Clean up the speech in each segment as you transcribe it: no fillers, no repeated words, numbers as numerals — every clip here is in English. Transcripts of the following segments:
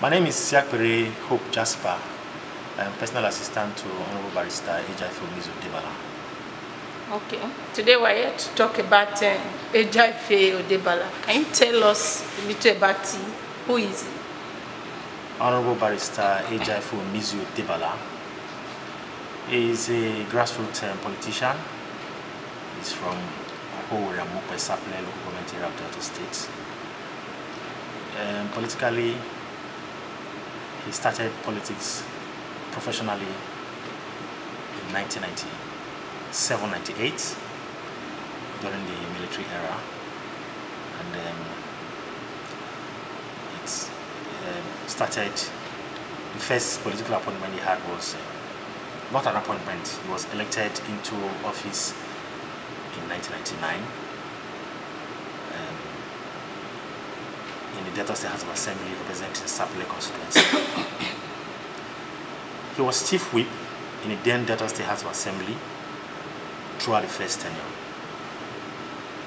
My name is Isiakpere Jasper. I am personal assistant to Honorable Barrister Odebala. Okay. Today we're here to talk about Odebala. Can you tell us a little about him? Who is he? Honorable Barrister Odebala is a grassroots politician. He's from Okowa, local government area of Delta State. Politically, he started politics professionally in 1997-98 during the military era, and it started. The first political appointment he had was not an appointment. He was elected into office in 1999 in the Delta State House of Assembly representing Sapele constituency. He was chief whip in the then Delta State House of Assembly throughout the first tenure.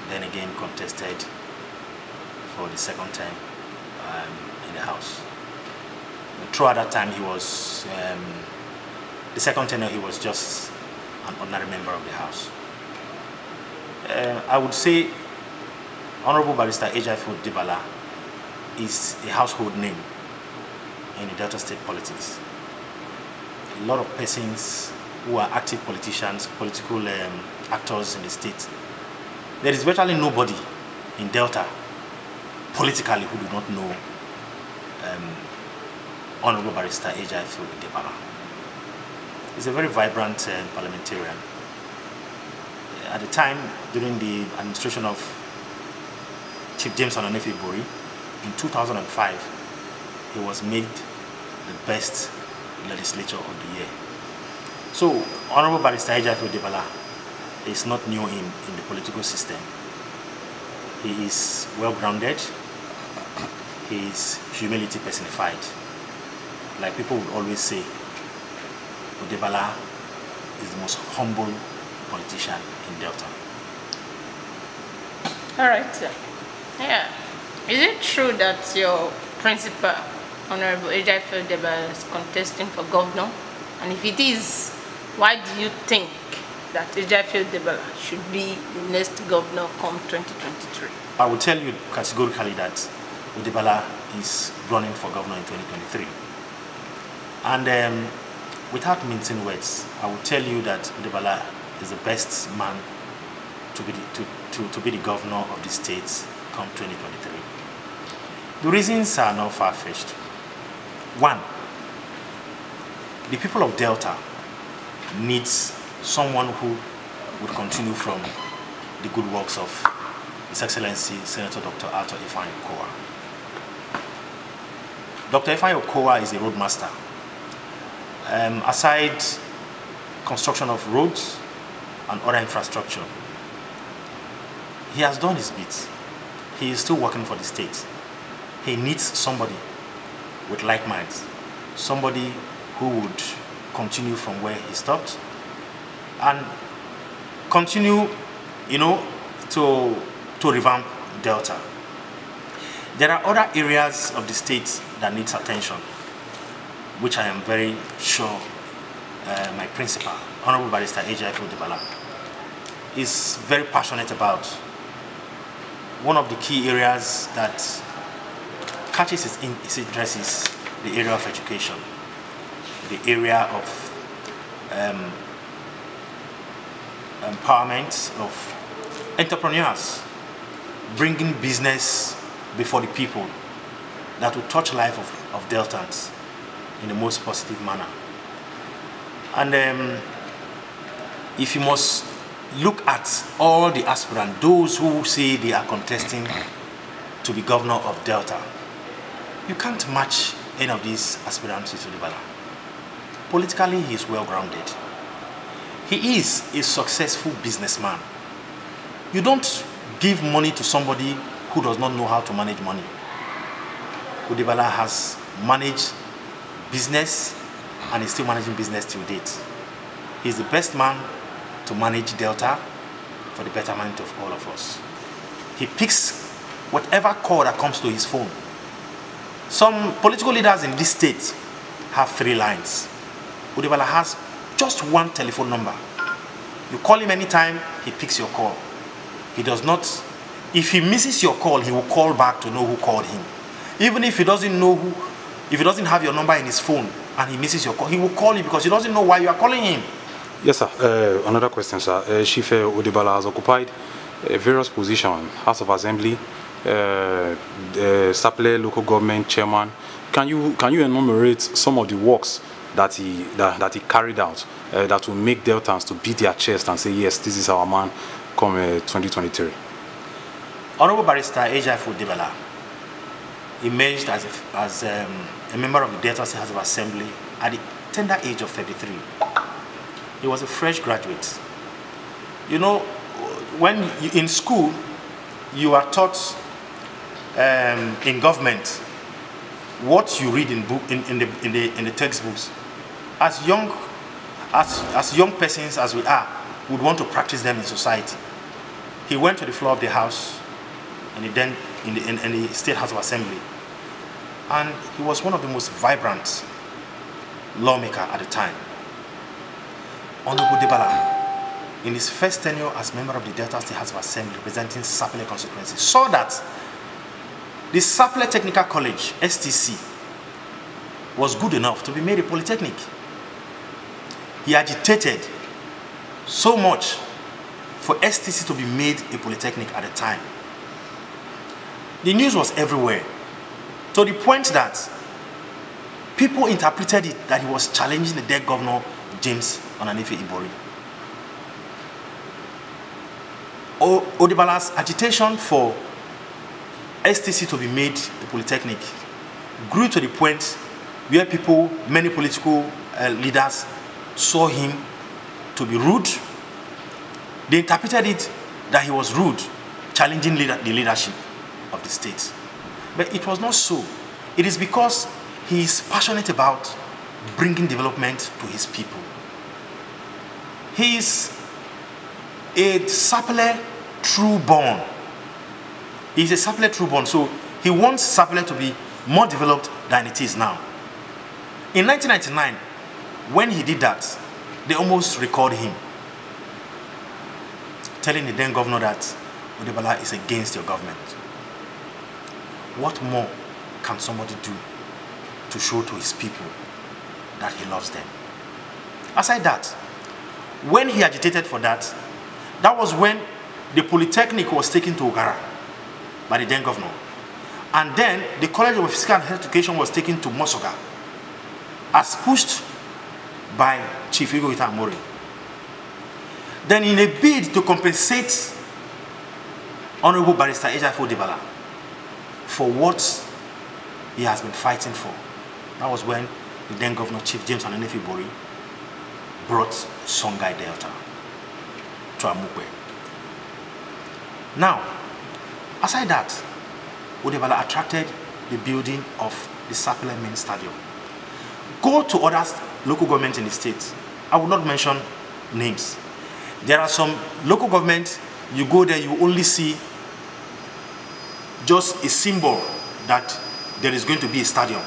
Then again contested for the second time in the House. But throughout that time, he was the second tenure. He was just an ordinary member of the House. I would say Honorable Barrister Odebala is a household name in the Delta State politics. A lot of persons who are active politicians, political actors in the state. There is virtually nobody in Delta politically who do not know Honorable Barrister Odebala. He's a very vibrant parliamentarian. At the time, during the administration of Chief James Bori, in 2005, he was made the best legislature of the year. So, Honorable Barrister Odebala is not new in the political system. He is well-grounded. He is humility personified. Like people would always say, Odebala is the most humble politician in Delta. All right, sir. Yeah. Is it true that your principal, Honorable Odebala, is contesting for governor? And if it is, why do you think that Odebala should be the next governor come 2023? I will tell you categorically that Odebala is running for governor in 2023. And without mincing words, I will tell you that Odebala is the best man to be the governor of the state come 2023. The reasons are not far-fetched. One, the people of Delta needs someone who would continue from the good works of His Excellency Senator Dr. Okowa. Dr. Okowa is a roadmaster. Aside construction of roads and other infrastructure, he has done his bit. He is still working for the state. He needs somebody with like minds, somebody who would continue from where he stopped and continue, to revamp Delta. There are other areas of the state that needs attention, which I am very sure my principal, Honorable Barrister Odebala, is very passionate about. One of the key areas that catches his interest is the area of education, the area of empowerment of entrepreneurs, bringing business before the people that will touch life of Deltans in the most positive manner. And if you must look at all the aspirants, those who say they are contesting to be governor of Delta, you can't match any of these aspirants with Odebala. Politically, he is well-grounded. He is a successful businessman. You don't give money to somebody who does not know how to manage money. Odebala has managed business and is still managing business till date. He's the best man to manage Delta for the betterment of all of us. He picks whatever call that comes to his phone Some political leaders in this state have 3 lines. Odebala has just 1 telephone number. You call him anytime, he picks your call. He does not, if he misses your call, he will call back to know who called him. Even if he doesn't know who, if he doesn't have your number in his phone and he misses your call, he will call you because he doesn't know why you are calling him. Yes, sir. Another question, sir. Chief Odebala has occupied various positions, House of Assembly, Sapele local government chairman. Can you enumerate some of the works that he carried out that will make Deltans to beat their chest and say, yes, this is our man come 2023? Honorable Barrister Jasper Odebala emerged as a member of the Delta State House of Assembly at the tender age of 33. He was a fresh graduate. You know, when in school, you are taught in government what you read in the textbooks. As young persons as we are, would want to practice them in society. He went to the floor of the house, and then in the State House of Assembly, and he was one of the most vibrant lawmakers at the time. Honorable Odebala, in his first tenure as member of the Delta State House of Assembly representing Sapele constituency, saw that the Sapele Technical College, STC, was good enough to be made a polytechnic. He agitated so much for STC to be made a polytechnic at the time. The news was everywhere, to the point that people interpreted it that he was challenging the dead governor, James Ibori. Odebala's agitation for STC to be made a polytechnic grew to the point where many political leaders saw him to be rude. They interpreted it that he was rude, challenging the leadership of the state. But it was not so. It is because he is passionate about bringing development to his people. He is a Sapele true born. He is a Sapele true born, so he wants Sapele to be more developed than it is now. In 1999, when he did that, they almost recalled him, telling the then governor that Odebala is against your government. What more can somebody do to show to his people that he loves them? Aside that, when he agitated for that, that was when the Polytechnic was taken to Ogara by the then governor. And then the College of Physical and Health Education was taken to Mosoga, as pushed by Chief Igor Amore. Then in a bid to compensate Honorable Barrister Jasper Odebala for what he has been fighting for, that was when the then governor, Chief James Ibori, brought Songhai Delta to Amukwe. Now, aside that, Odebala attracted the building of the Sapele Main Stadium. Go to other local governments in the state. I will not mention names. There are some local governments, you go there, you only see just a symbol that there is going to be a stadium.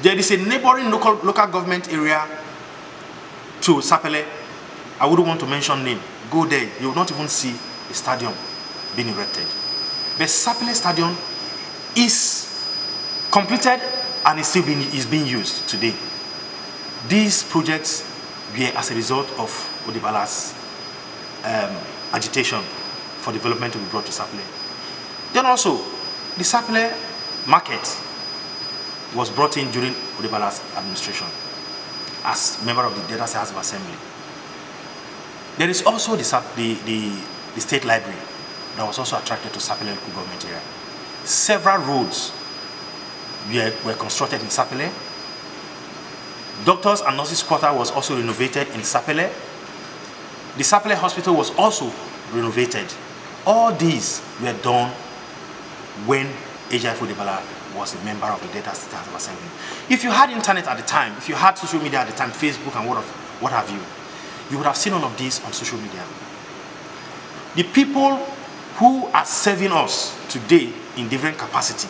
There is a neighboring local government area to Sapele. I wouldn't want to mention name. Go there, you will not even see a stadium being erected. The Sapele Stadium is completed and is still being used today. These projects were as a result of Odebala's agitation for development to be brought to Sapele. Then also, the Sapele market was brought in during Odebala's administration as member of the Delta State House of Assembly. There is also the state library that was also attracted to Sapele local government area. Several roads were constructed in Sapele. Doctors and nurses' quarter was also renovated in Sapele. The Sapele hospital was also renovated. All these were done when Jasper Odebala was a member of the Delta State House of Assembly. If you had internet at the time, if you had social media at the time, Facebook and what have you, you would have seen all of this on social media. The people who are serving us today in different capacity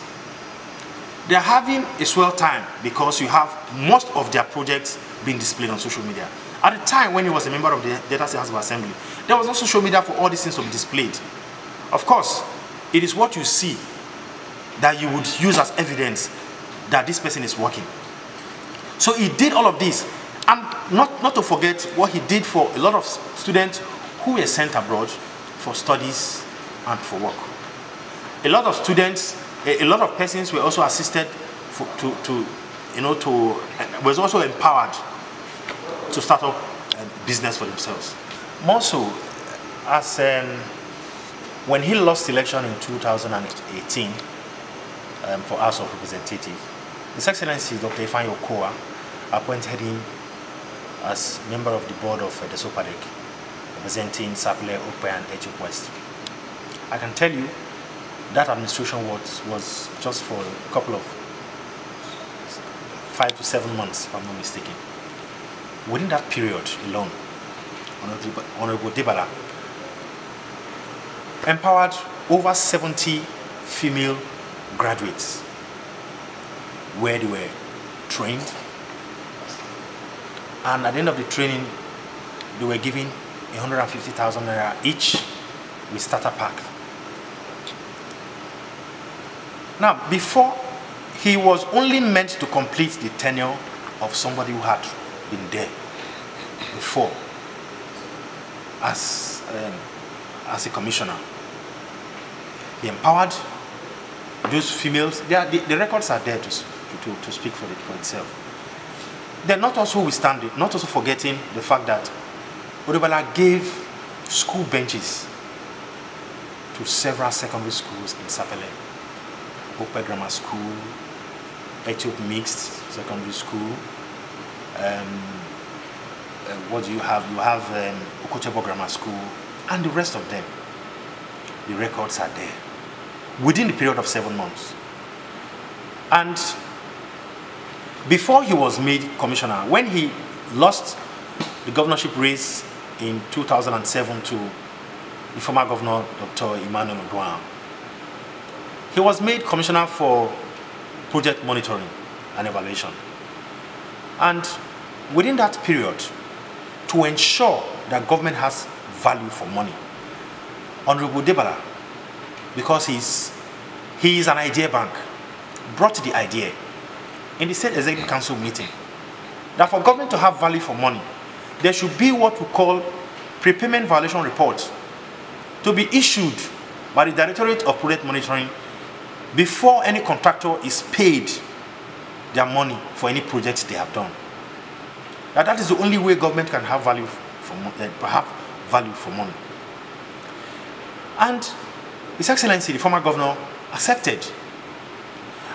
They're having a swell time because you have most of their projects being displayed on social media. At the time when he was a member of the Delta State House of Assembly, there was no social media for all these things to be displayed. Of course, it is what you see that you would use as evidence that this person is working. So he did all of this, and not to forget what he did for a lot of students who were sent abroad for studies and for work. A lot of students, a lot of persons were also assisted was also empowered to start up a business for themselves. More so, as when he lost election in 2018 for House of Representatives, His Excellency Dr. Okowa appointed him as member of the board of the SOPADEC, representing Sapele, Okpe, and Echuk West. I can tell you that administration was just for a couple of 5 to 7 months, if I'm not mistaken. Within that period alone, Honorable Odebala empowered over 70 female graduates where they were trained, and at the end of the training they were given 150,000 naira each with starter pack. Now, before, he was only meant to complete the tenure of somebody who had been there before as a commissioner. He empowered those females. The records are there to speak for itself. Then not also forgetting the fact that Odebala gave school benches to several secondary schools in Sapele. Okpe Grammar School, Etiop Mixed Secondary School. What do you have? You have Okowa Grammar School, and the rest of them. The records are there within the period of 7 months. And before he was made commissioner, when he lost the governorship race in 2007 to the former governor, Dr. Emmanuel Odebala, he was made commissioner for project monitoring and evaluation. And within that period, to ensure that government has value for money, Honorable Odebala, because he is an idea bank, brought the idea in the State Executive Council meeting that for government to have value for money, there should be what we call prepayment violation report to be issued by the Directorate of Project Monitoring before any contractor is paid their money for any projects they have done. That is the only way government can have value for money. And His Excellency, the former governor, accepted.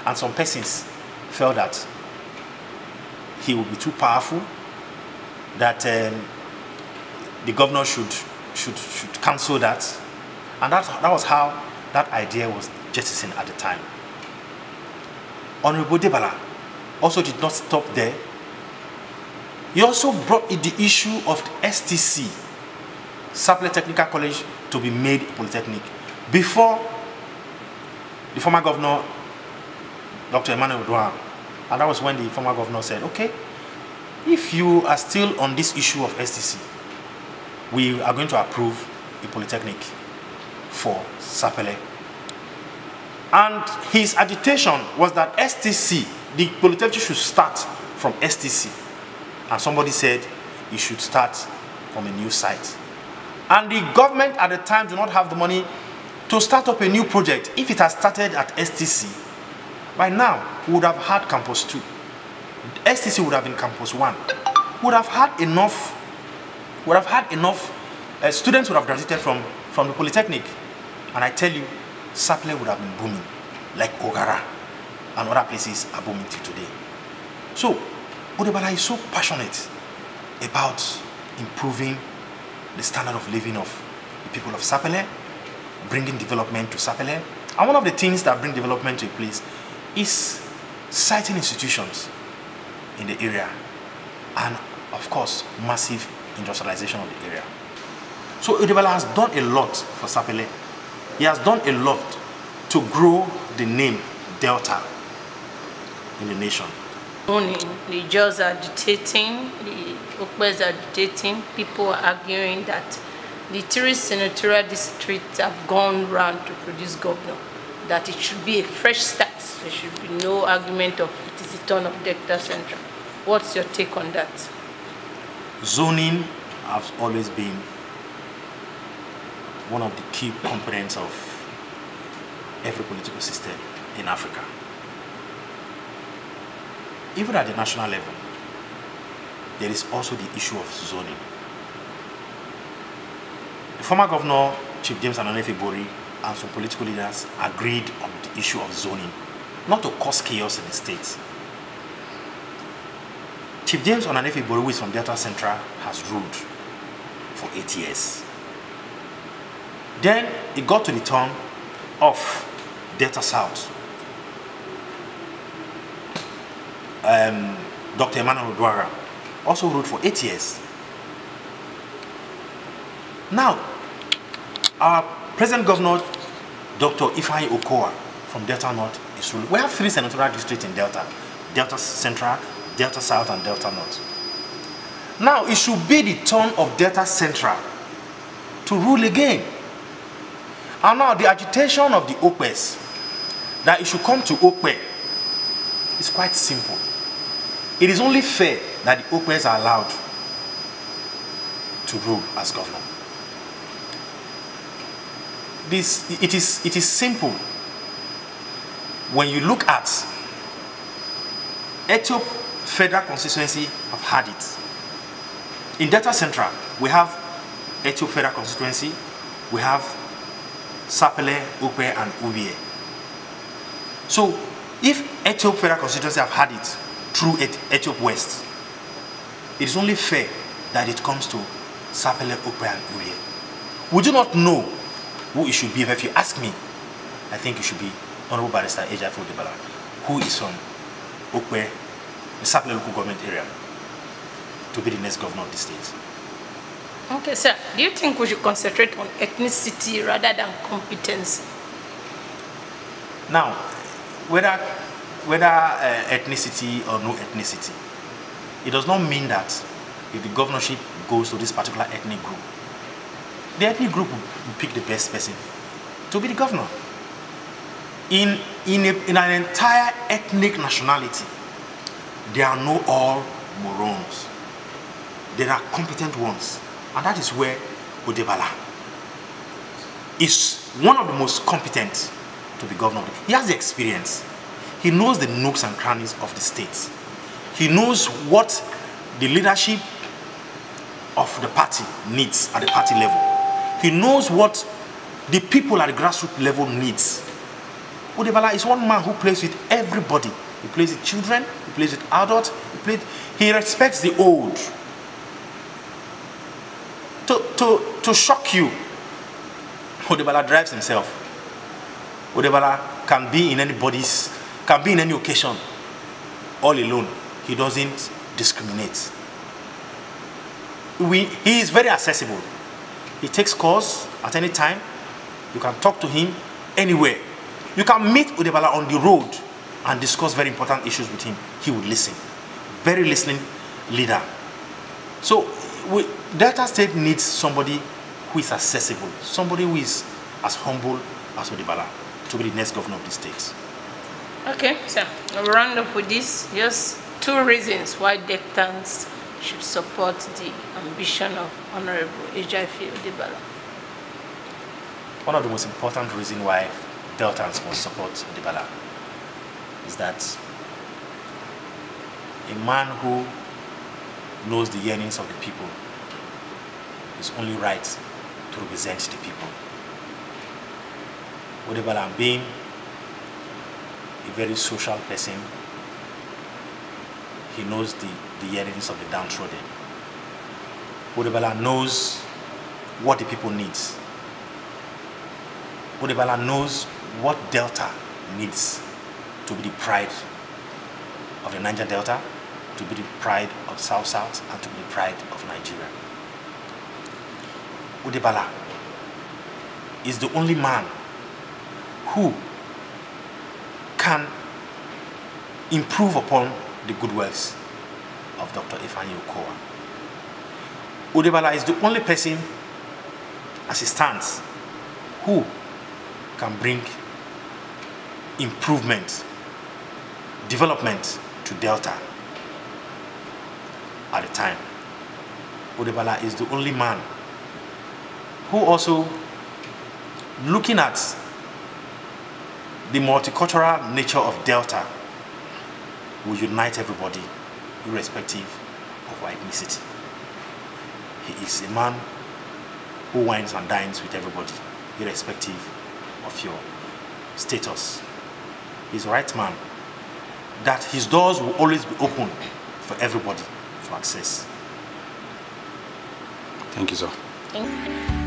And some persons felt that he would be too powerful, that the governor should cancel that. And that was how that idea was jettisoned at the time. Honorable Odebala also did not stop there. He also brought in the issue of the STC, Sapele Technical College, to be made polytechnic before the former governor, Dr. Emmanuel Odebala. And that was when the former governor said, okay, if you are still on this issue of STC, we are going to approve a polytechnic for Sapele. And his agitation was that STC, the polytechnic should start from STC. And somebody said it should start from a new site. And the government at the time do not have the money to start up a new project. If it had started at STC, by now we would have had Campus 2. STC would have been Campus 1. We would have had enough, students would have graduated from the polytechnic. And I tell you, Sapele would have been booming, like Ogara and other places are booming till today. So, Odebala is so passionate about improving the standard of living of the people of Sapele, bringing development to Sapele. And one of the things that bring development to a place is citing institutions in the area and, of course, massive industrialization of the area. So Odebala has done a lot for Sapele. He has done a lot to grow the name Delta in the nation. The Jaws are dictating, the Okwes are dictating, people are arguing that the 3 senatorial districts have gone round to produce governor, that it should be a fresh start. There should be no argument of it is the turn of Delta Central. What's your take on that? Zoning has always been one of the key components of every political system in Africa. Even at the national level, there is also the issue of zoning. The former governor, Chief James Isiakpere, and some political leaders agreed on the issue of zoning, not to cause chaos in the state. Chief James Isiakpere, who is from Delta Central, has ruled for 8 years. Then it got to the turn of Delta South. Dr. Emmanuel Odebala also ruled for 8 years. Now, our present governor, Dr. Okowa from Delta North, is ruling. We have 3 senatorial districts in Delta: Delta Central, Delta South, and Delta North. Now, it should be the turn of Delta Central to rule again. And now, the agitation of the Okwes, that it should come to Okwe, is quite simple. It is only fair that the Okwes are allowed to rule as governor. It is simple. When you look at Etiop Federal Constituency, have had it. In Delta Central, we have Etiop Federal Constituency, we have Sapele, Okwe, and Ubie. So, if Etiop Federal Constituency have had it through Etiop West, it is only fair that it comes to Sapele, Okwe, and Ubie. We do not know who it should be. If you ask me, I think it should be Honorable Barrister Jasper Odebala, who is from Okwe, the Sapele local government area, to be the next governor of the state. Okay, sir. Do you think we should concentrate on ethnicity rather than competence? Now, whether ethnicity or no ethnicity, it does not mean that if the governorship goes to this particular ethnic group, the ethnic group will pick the best person to be the governor. In an entire ethnic nationality, there are no all morons. There are competent ones. And that is where Odebala is one of the most competent to be governor. He has the experience. He knows the nooks and crannies of the state. He knows what the leadership of the party needs at the party level. He knows what the people at the grassroots level needs. Odebala is one man who plays with everybody. He plays with children, he plays with adults, he respects the old. To shock you, Odebala drives himself. Odebala can be in any occasion, all alone. He doesn't discriminate. He is very accessible. He takes calls at any time. You can talk to him anywhere. You can meet Odebala on the road and discuss very important issues with him. He would listen. Very listening leader. So Delta State needs somebody who is accessible, somebody who is as humble as Odebala to be the next governor of the state. Okay, so I'll round up with this. Just 2 reasons why Deltans should support the ambition of Honorable Isiakpere Odebala. One of the most important reasons why Deltans must support Odebala is that a man who knows the yearnings of the people is only right to represent the people. Odebala, being a very social person, he knows the yearnings of the downtrodden. Odebala knows what the people need. Odebala knows what Delta needs to be the pride of the Niger Delta, to be the pride of South-South, and to be the pride of Nigeria. Odebala is the only man who can improve upon the good works of Dr. Ifeanyi Okowa. Odebala is the only person, as it stands, who can bring improvement, development to Delta at the time. Odebala is the only man who also, looking at the multicultural nature of Delta, will unite everybody irrespective of our ethnicity. He is a man who wines and dines with everybody irrespective of your status. He's the right man, that his doors will always be open for everybody to access. Thank you, sir. Thank you.